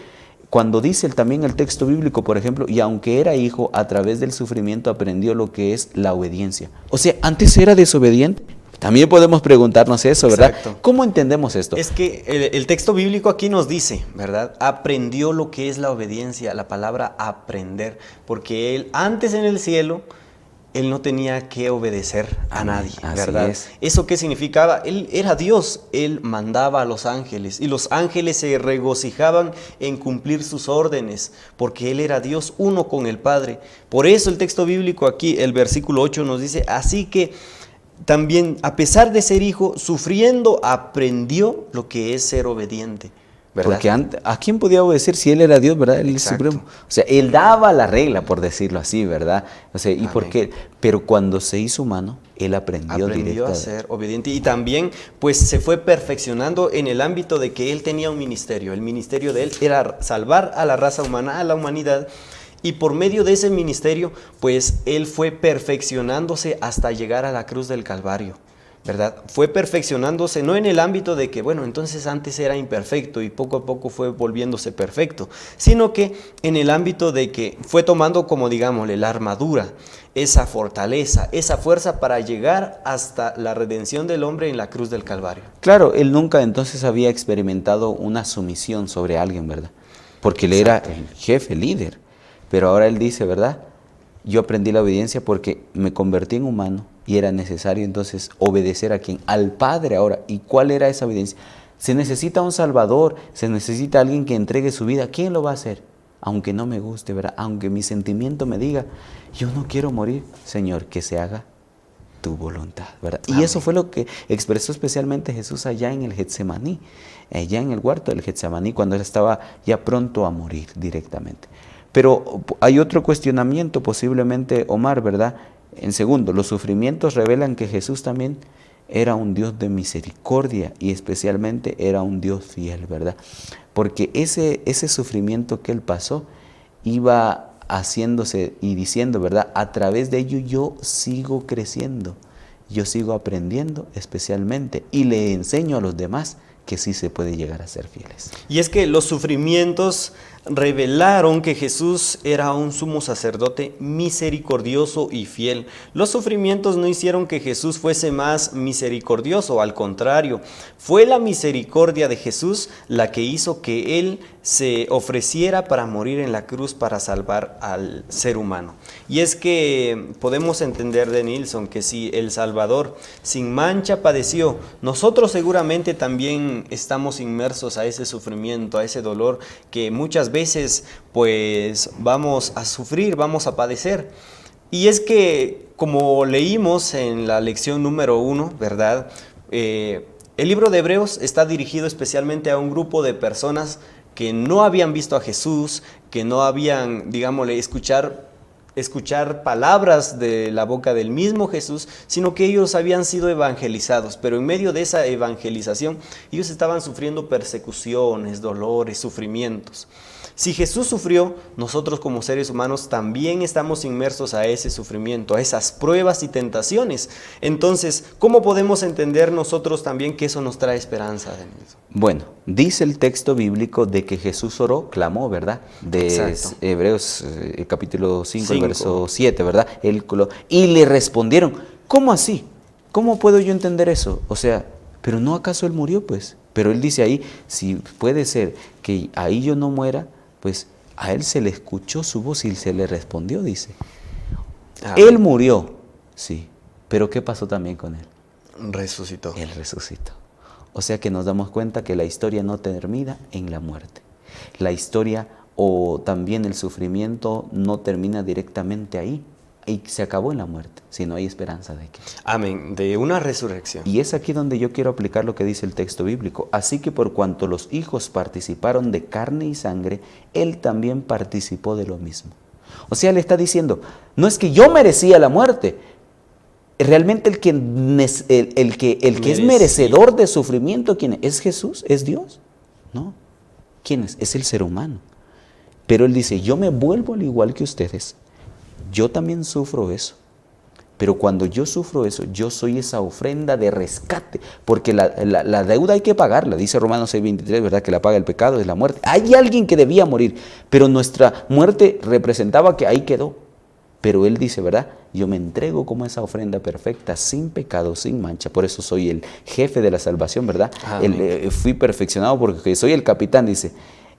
cuando dice también el texto bíblico, por ejemplo, y aunque era hijo, a través del sufrimiento aprendió lo que es la obediencia. O sea, antes era desobediente. También podemos preguntarnos eso, ¿verdad? Exacto. ¿Cómo entendemos esto? Es que el texto bíblico aquí nos dice, ¿verdad? Aprendió lo que es la obediencia, la palabra aprender, porque él antes en el cielo, él no tenía que obedecer a nadie, ¿verdad? Así es. ¿Eso qué significaba? Él era Dios, él mandaba a los ángeles y los ángeles se regocijaban en cumplir sus órdenes, porque él era Dios, uno con el Padre. Por eso el texto bíblico aquí, el versículo 8 nos dice, así que también, a pesar de ser hijo, sufriendo, aprendió lo que es ser obediente, ¿verdad? Porque ¿a quién podía obedecer si él era Dios, verdad? Él es supremo. O sea, él daba la regla, por decirlo así, ¿verdad? O sea, ¿y por qué? Pero cuando se hizo humano, él aprendió a ser obediente, y también pues se fue perfeccionando en el ámbito de que él tenía un ministerio. El ministerio de él era salvar a la raza humana, a la humanidad, y por medio de ese ministerio pues él fue perfeccionándose hasta llegar a la cruz del Calvario, ¿verdad? Fue perfeccionándose no en el ámbito de que, bueno, entonces antes era imperfecto y poco a poco fue volviéndose perfecto, sino que en el ámbito de que fue tomando, como digámosle, la armadura, esa fortaleza, esa fuerza para llegar hasta la redención del hombre en la cruz del Calvario. Claro, él nunca entonces había experimentado una sumisión sobre alguien, ¿verdad? Porque él era el jefe, líder. Pero ahora él dice, ¿verdad? Yo aprendí la obediencia porque me convertí en humano y era necesario entonces obedecer a quién, al Padre ahora. ¿Y cuál era esa obediencia? Se necesita un Salvador, se necesita alguien que entregue su vida. ¿Quién lo va a hacer? Aunque no me guste, ¿verdad? Aunque mi sentimiento me diga, yo no quiero morir, Señor, que se haga tu voluntad, ¿verdad? Y eso fue lo que expresó especialmente Jesús allá en el Getsemaní, allá en el huerto del Getsemaní, cuando él estaba ya pronto a morir directamente. Pero hay otro cuestionamiento posiblemente, Omar, ¿verdad? En segundo, los sufrimientos revelan que Jesús también era un Dios de misericordia y especialmente era un Dios fiel, ¿verdad? Porque ese sufrimiento que él pasó iba haciéndose y diciendo, ¿verdad? A través de ello yo sigo creciendo, yo sigo aprendiendo especialmente y le enseño a los demás que sí se puede llegar a ser fieles. Y es que los sufrimientos revelaron que Jesús era un sumo sacerdote misericordioso y fiel. Los sufrimientos no hicieron que Jesús fuese más misericordioso, al contrario, fue la misericordia de Jesús la que hizo que Él se ofreciera para morir en la cruz para salvar al ser humano. Y es que podemos entender de Nilsson que si el Salvador sin mancha padeció, nosotros seguramente también estamos inmersos a ese sufrimiento, a ese dolor que muchas veces pues vamos a sufrir, vamos a padecer. Y es que como leímos en la lección número 1, ¿verdad? El libro de Hebreos está dirigido especialmente a un grupo de personas que no habían visto a Jesús, que no habían, digámosle, escuchar palabras de la boca del mismo Jesús, sino que ellos habían sido evangelizados, pero en medio de esa evangelización ellos estaban sufriendo persecuciones, dolores, sufrimientos. Si Jesús sufrió, nosotros como seres humanos también estamos inmersos a ese sufrimiento, a esas pruebas y tentaciones. Entonces, ¿cómo podemos entender nosotros también que eso nos trae esperanza? Bueno, dice el texto bíblico de que Jesús oró, clamó, ¿verdad? De Hebreos capítulo 5, el verso 7, ¿verdad? Y le respondieron, ¿cómo así? ¿Cómo puedo yo entender eso? O sea, ¿pero no acaso él murió, pues? Pero él dice ahí, si puede ser que ahí yo no muera, pues a él se le escuchó su voz y se le respondió, dice. Él murió, sí, pero ¿qué pasó también con él? Resucitó. Él resucitó. O sea que nos damos cuenta que la historia no termina en la muerte. La historia o también el sufrimiento no termina directamente ahí y se acabó en la muerte, sino hay esperanza de que. Amén, de una resurrección. Y es aquí donde yo quiero aplicar lo que dice el texto bíblico. Así que por cuanto los hijos participaron de carne y sangre, él también participó de lo mismo. O sea, le está diciendo, no es que yo merecía la muerte. Realmente el que es merecedor de sufrimiento, ¿quién es? ¿Es Jesús? ¿Es Dios? No. ¿Quién es? Es el ser humano. Pero él dice, yo me vuelvo al igual que ustedes. Yo también sufro eso. Pero cuando yo sufro eso, yo soy esa ofrenda de rescate. Porque la deuda hay que pagarla. Dice Romanos 6:23, ¿verdad? Que la paga el pecado es la muerte. Hay alguien que debía morir. Pero nuestra muerte representaba que ahí quedó. Pero él dice, ¿verdad? Yo me entrego como esa ofrenda perfecta, sin pecado, sin mancha. Por eso soy el jefe de la salvación, ¿verdad? Fui perfeccionado porque soy el capitán, dice.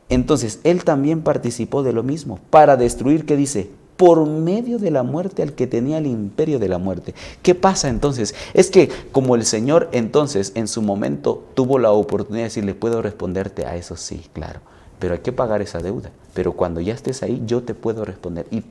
Entonces, él también participó de lo mismo. Para destruir, ¿qué dice? Por medio de la muerte al que tenía el imperio de la muerte. ¿Qué pasa entonces? Es que como el Señor entonces en su momento tuvo la oportunidad de decirle, puedo responderte a eso, sí, claro. Pero hay que pagar esa deuda. Pero cuando ya estés ahí, yo te puedo responder. Y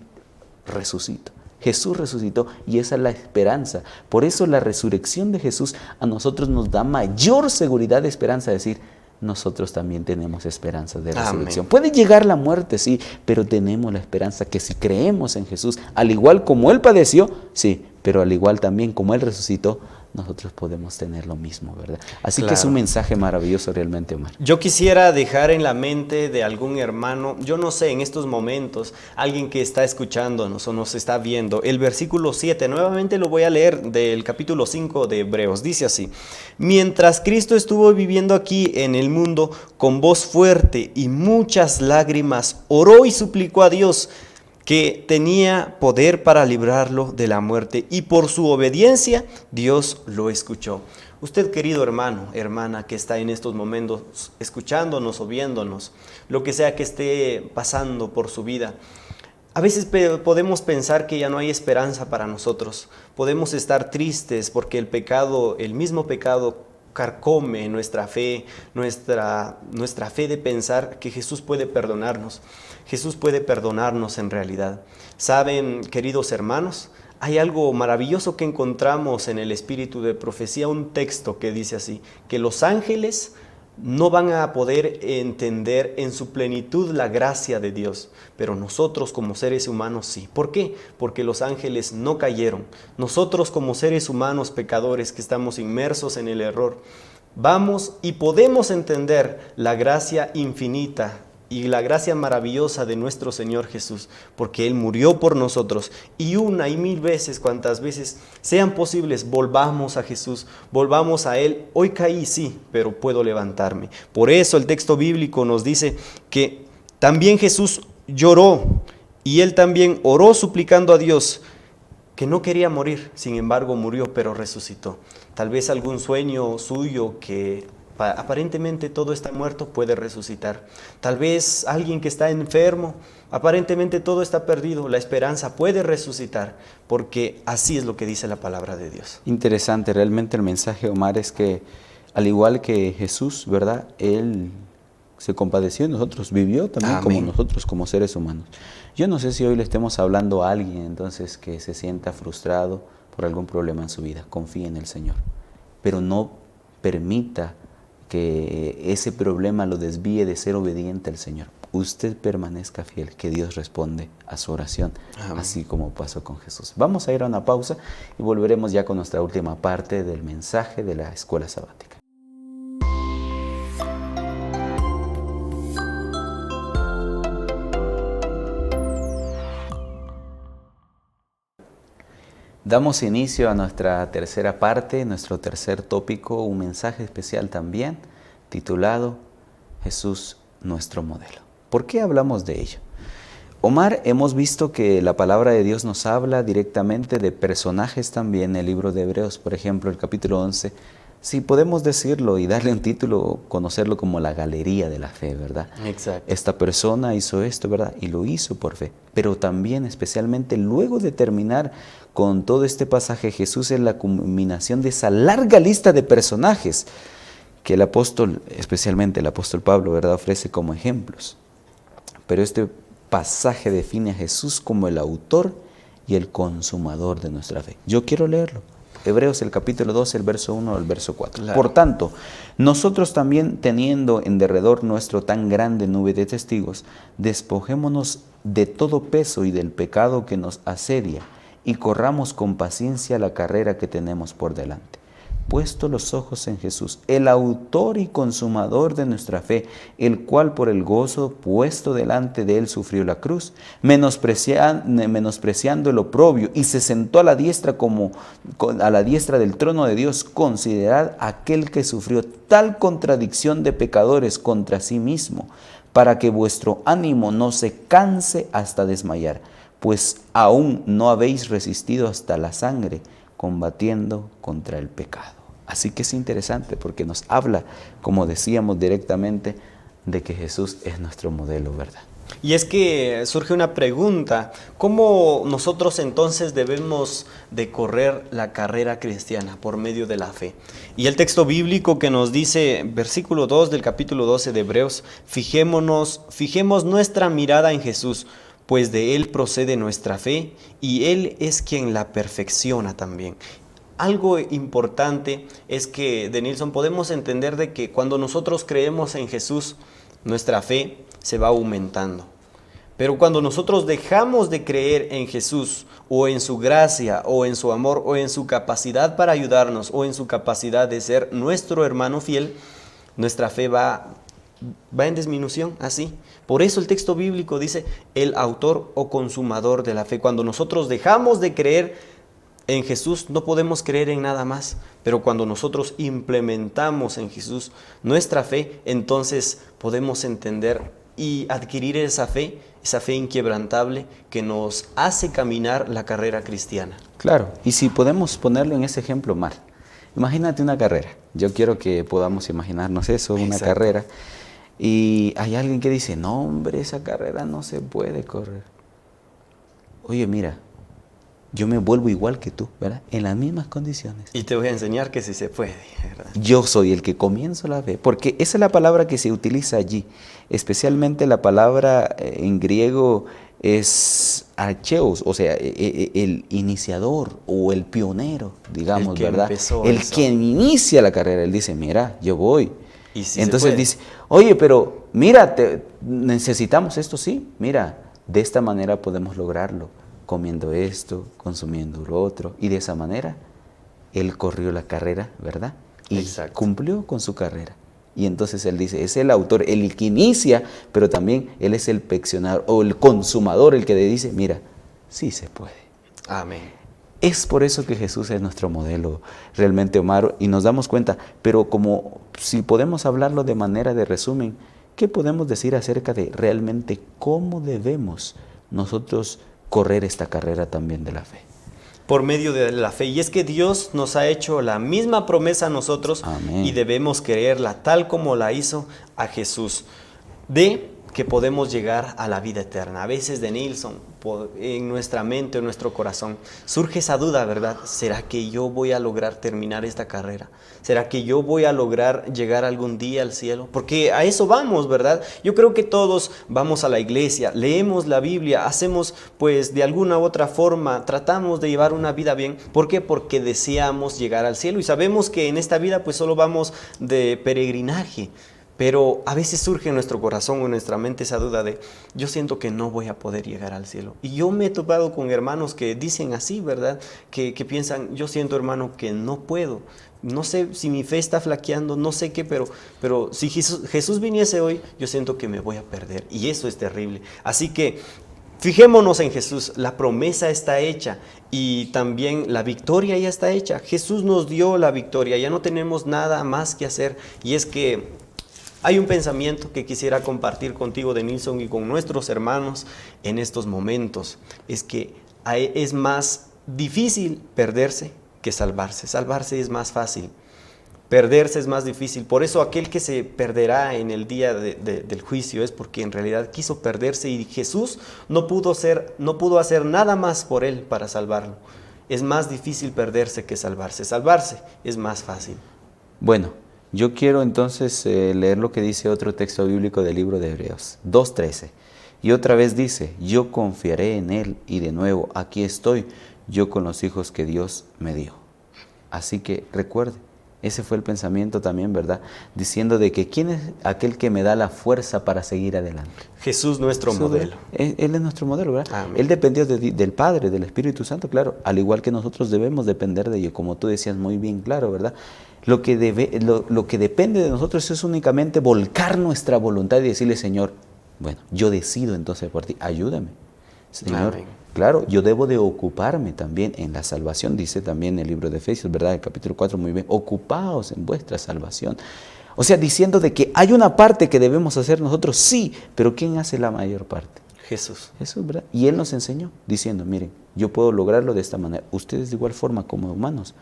resucito. Jesús resucitó y esa es la esperanza. Por eso la resurrección de Jesús a nosotros nos da mayor seguridad de esperanza, decir, nosotros también tenemos esperanza de resurrección. Amén. Puede llegar la muerte, sí, pero tenemos la esperanza que si creemos en Jesús, al igual como Él padeció, sí, pero al igual también como Él resucitó, nosotros podemos tener lo mismo, ¿verdad? Así que es un mensaje maravilloso realmente, Omar. Yo quisiera dejar en la mente de algún hermano, yo no sé, en estos momentos, alguien que está escuchándonos o nos está viendo, el versículo 7, nuevamente lo voy a leer del capítulo 5 de Hebreos, dice así: mientras Cristo estuvo viviendo aquí en el mundo, con voz fuerte y muchas lágrimas, oró y suplicó a Dios, que tenía poder para librarlo de la muerte, y por su obediencia Dios lo escuchó. Usted, querido hermano, hermana, que está en estos momentos escuchándonos o viéndonos, lo que sea que esté pasando por su vida, a veces podemos pensar que ya no hay esperanza para nosotros. Podemos estar tristes porque el pecado, el mismo pecado, carcome nuestra fe, nuestra fe de pensar que Jesús puede perdonarnos. Jesús puede perdonarnos en realidad. ¿Saben, queridos hermanos? Hay algo maravilloso que encontramos en el espíritu de profecía, un texto que dice así, que los ángeles no van a poder entender en su plenitud la gracia de Dios, pero nosotros como seres humanos sí. ¿Por qué? Porque los ángeles no cayeron. Nosotros como seres humanos pecadores que estamos inmersos en el error, vamos y podemos entender la gracia infinita y la gracia maravillosa de nuestro Señor Jesús, porque Él murió por nosotros, y una y mil veces, cuantas veces sean posibles, volvamos a Jesús, volvamos a Él. Hoy caí, sí, pero puedo levantarme. Por eso el texto bíblico nos dice que también Jesús lloró, y Él también oró suplicando a Dios, que no quería morir, sin embargo murió, pero resucitó. Tal vez algún sueño suyo que aparentemente todo está muerto puede resucitar. Tal vez alguien que está enfermo, aparentemente todo está perdido, la esperanza puede resucitar, porque así es lo que dice la palabra de Dios. Interesante, realmente el mensaje, Omar, es que al igual que Jesús, ¿verdad? Él se compadeció de nosotros, vivió también como nosotros, como seres humanos. Yo no sé si hoy le estemos hablando a alguien entonces que se sienta frustrado por algún problema en su vida. Confíe en el Señor, pero no permita que ese problema lo desvíe de ser obediente al Señor. Usted permanezca fiel, que Dios responde a su oración, amén, así como pasó con Jesús. Vamos a ir a una pausa y volveremos ya con nuestra última parte del mensaje de la escuela sabática. Damos inicio a nuestra tercera parte, nuestro tercer tópico, un mensaje especial también, titulado Jesús, nuestro modelo. ¿Por qué hablamos de ello? Omar, hemos visto que la palabra de Dios nos habla directamente de personajes también en el libro de Hebreos, por ejemplo, el capítulo 11, si podemos decirlo y darle un título, conocerlo como la galería de la fe, ¿verdad? Exacto. Esta persona hizo esto, ¿verdad? Y lo hizo por fe. Pero también, especialmente, luego de terminar con todo este pasaje, Jesús es la culminación de esa larga lista de personajes que el apóstol, especialmente el apóstol Pablo, ¿verdad?, ofrece como ejemplos. Pero este pasaje define a Jesús como el autor y el consumador de nuestra fe. Yo quiero leerlo. Hebreos, el capítulo 12, el verso 1 al verso 4. Claro. Por tanto, nosotros también, teniendo en derredor nuestro tan grande nube de testigos, despojémonos de todo peso y del pecado que nos asedia, y corramos con paciencia la carrera que tenemos por delante. Puesto los ojos en Jesús, el autor y consumador de nuestra fe, el cual por el gozo puesto delante de él sufrió la cruz, menospreciando el oprobio, y se sentó a la diestra del trono de Dios. Considerad aquel que sufrió tal contradicción de pecadores contra sí mismo, para que vuestro ánimo no se canse hasta desmayar, pues aún no habéis resistido hasta la sangre, combatiendo contra el pecado. Así que es interesante porque nos habla, como decíamos directamente, de que Jesús es nuestro modelo, ¿verdad? Y es que surge una pregunta: ¿cómo nosotros entonces debemos de correr la carrera cristiana? Por medio de la fe. Y el texto bíblico que nos dice, versículo 2 del capítulo 12 de Hebreos: fijemos nuestra mirada en Jesús, pues de Él procede nuestra fe y Él es quien la perfecciona también. Algo importante es que, Denilson, podemos entender de que cuando nosotros creemos en Jesús, nuestra fe se va aumentando. Pero cuando nosotros dejamos de creer en Jesús, o en su gracia, o en su amor, o en su capacidad para ayudarnos, o en su capacidad de ser nuestro hermano fiel, nuestra fe va en disminución, así. Por eso el texto bíblico dice, el autor o consumador de la fe. Cuando nosotros dejamos de creer en Jesús, no podemos creer en nada más. Pero cuando nosotros implementamos en Jesús nuestra fe, entonces podemos entender y adquirir esa fe inquebrantable que nos hace caminar la carrera cristiana. Claro, y si podemos ponerlo en ese ejemplo, Mar, imagínate una carrera. Yo quiero que podamos imaginarnos eso, una Exacto. carrera. Y hay alguien que dice, no hombre, esa carrera no se puede correr. Oye, mira, yo me vuelvo igual que tú, ¿verdad? En las mismas condiciones. Y te voy a enseñar que sí se puede, ¿verdad? Yo soy el que comienzo la fe, porque esa es la palabra que se utiliza allí. Especialmente la palabra en griego es archeos, o sea, el iniciador o el pionero, digamos, El que ¿verdad? empezó El eso. que inicia la carrera. Él dice, mira, yo voy. Y sí se Entonces puede. dice, oye, pero mira, necesitamos esto, sí. Mira, de esta manera podemos lograrlo, comiendo esto, consumiendo lo otro. Y de esa manera, él corrió la carrera, ¿verdad? Y Exacto. cumplió con su carrera. Y entonces él dice, es el autor, el que inicia, pero también él es el perfeccionador o el consumador, el que le dice, mira, sí se puede. Amén. Es por eso que Jesús es nuestro modelo, realmente, Omar, y nos damos cuenta, pero como si podemos hablarlo de manera de resumen, ¿qué podemos decir acerca de realmente cómo debemos nosotros correr esta carrera también de la fe? Por medio de la fe. Y es que Dios nos ha hecho la misma promesa a nosotros. Amén. Y debemos creerla tal como la hizo a Jesús. De que podemos llegar a la vida eterna. A veces, Denilson, en nuestra mente, en nuestro corazón, surge esa duda, ¿verdad? ¿Será que yo voy a lograr terminar esta carrera? ¿Será que yo voy a lograr llegar algún día al cielo? Porque a eso vamos, ¿verdad? Yo creo que todos vamos a la iglesia, leemos la Biblia, hacemos pues de alguna u otra forma, tratamos de llevar una vida bien. ¿Por qué? Porque deseamos llegar al cielo y sabemos que en esta vida pues solo vamos de peregrinaje. Pero a veces surge en nuestro corazón o en nuestra mente esa duda de, yo siento que no voy a poder llegar al cielo. Y yo me he topado con hermanos que dicen así, ¿verdad? Que piensan, yo siento, hermano, que no puedo. No sé si mi fe está flaqueando, no sé qué, pero si Jesús viniese hoy, yo siento que me voy a perder. Y eso es terrible. Así que fijémonos en Jesús, la promesa está hecha y también la victoria ya está hecha. Jesús nos dio la victoria, ya no tenemos nada más que hacer. Y es que hay un pensamiento que quisiera compartir contigo, Denilson, y con nuestros hermanos en estos momentos. Es que es más difícil perderse que salvarse. Salvarse es más fácil. Perderse es más difícil. Por eso aquel que se perderá en el día del juicio es porque en realidad quiso perderse y Jesús no pudo hacer nada más por él para salvarlo. Es más difícil perderse que salvarse. Salvarse es más fácil. Bueno, yo quiero entonces leer lo que dice otro texto bíblico del libro de Hebreos, 2:13. Y otra vez dice, yo confiaré en Él y de nuevo aquí estoy, yo con los hijos que Dios me dio. Así que recuerde, ese fue el pensamiento también, ¿verdad? Diciendo de que ¿quién es aquel que me da la fuerza para seguir adelante? Jesús, nuestro modelo. Él es nuestro modelo, ¿verdad? Amén. Él dependió del Padre, del Espíritu Santo, claro, al igual que nosotros debemos depender de ello, como tú decías muy bien, claro, ¿verdad? Lo que depende de nosotros es únicamente volcar nuestra voluntad y decirle, Señor, bueno, yo decido entonces por ti, ayúdame. Señor, Amén. claro, yo debo de ocuparme también en la salvación, dice también el libro de Efesios, ¿verdad? El capítulo 4, muy bien, ocupaos en vuestra salvación. O sea, diciendo de que hay una parte que debemos hacer nosotros, sí, pero ¿quién hace la mayor parte? Jesús. Jesús, ¿verdad? Y Él nos enseñó, diciendo, miren, yo puedo lograrlo de esta manera. Ustedes de igual forma como humanos,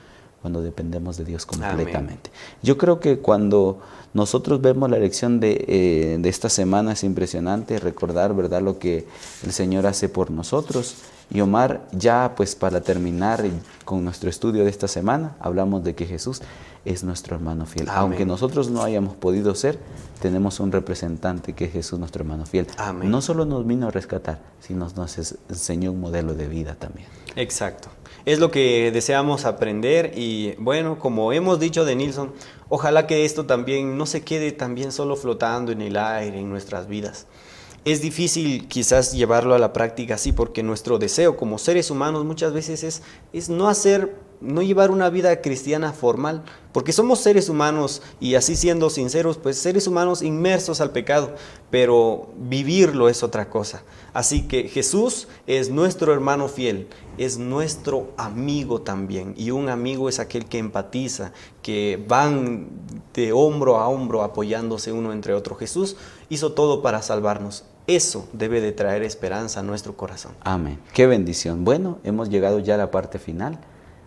cuando dependemos de Dios completamente. Amén. Yo creo que cuando nosotros vemos la lección de esta semana es impresionante recordar, ¿verdad?, lo que el Señor hace por nosotros. Y Omar, ya pues para terminar con nuestro estudio de esta semana, hablamos de que Jesús es nuestro hermano fiel. Amén. Aunque nosotros no hayamos podido ser, tenemos un representante que es Jesús, nuestro hermano fiel. Amén. No solo nos vino a rescatar, sino nos enseñó un modelo de vida también. Exacto. Es lo que deseamos aprender y bueno, como hemos dicho de Nilsson, ojalá que esto también no se quede también solo flotando en el aire, en nuestras vidas. Es difícil quizás llevarlo a la práctica así porque nuestro deseo como seres humanos muchas veces es no llevar una vida cristiana formal, porque somos seres humanos y así siendo sinceros, pues seres humanos inmersos al pecado, pero vivirlo es otra cosa. Así que Jesús es nuestro hermano fiel, es nuestro amigo también, y un amigo es aquel que empatiza, que van de hombro a hombro apoyándose uno entre otro. Jesús hizo todo para salvarnos. Eso debe de traer esperanza a nuestro corazón. Amén. Qué bendición. Bueno, hemos llegado ya a la parte final,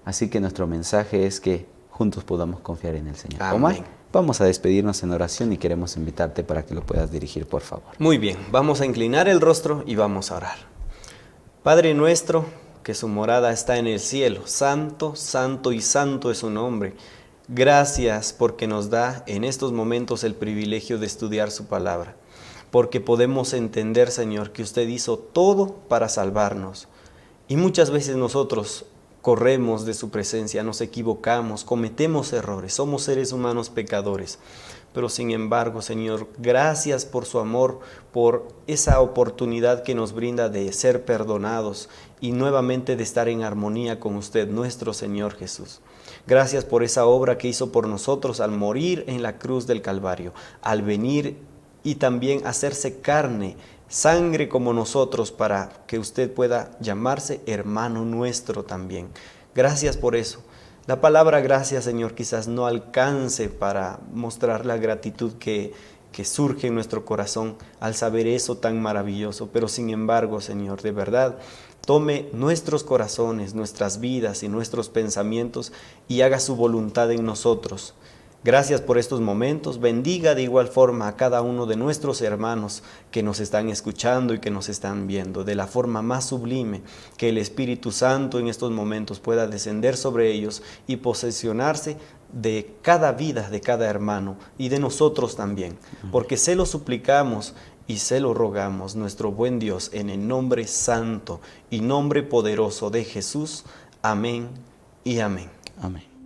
así que nuestro mensaje es que juntos podamos confiar en el Señor. Amén. Omar, vamos a despedirnos en oración y queremos invitarte para que lo puedas dirigir, por favor. Muy bien, vamos a inclinar el rostro y vamos a orar. Padre nuestro, que su morada está en el cielo, santo, santo y santo es su nombre. Gracias porque nos da en estos momentos el privilegio de estudiar su palabra, porque podemos entender, Señor, que usted hizo todo para salvarnos. Y muchas veces nosotros corremos de su presencia, nos equivocamos, cometemos errores, somos seres humanos pecadores. Pero sin embargo, Señor, gracias por su amor, por esa oportunidad que nos brinda de ser perdonados y nuevamente de estar en armonía con usted, nuestro Señor Jesús. Gracias por esa obra que hizo por nosotros al morir en la cruz del Calvario, al venir y también hacerse carne, sangre como nosotros, para que usted pueda llamarse hermano nuestro también. Gracias por eso. La palabra gracias, Señor, quizás no alcance para mostrar la gratitud que surge en nuestro corazón al saber eso tan maravilloso, pero sin embargo, Señor, de verdad, tome nuestros corazones, nuestras vidas y nuestros pensamientos y haga su voluntad en nosotros. Gracias por estos momentos. Bendiga de igual forma a cada uno de nuestros hermanos que nos están escuchando y que nos están viendo de la forma más sublime, que el Espíritu Santo en estos momentos pueda descender sobre ellos y posesionarse de cada vida, de cada hermano y de nosotros también, porque se lo suplicamos y se lo rogamos, nuestro buen Dios, en el nombre santo y nombre poderoso de Jesús. Amén y amén. Amén.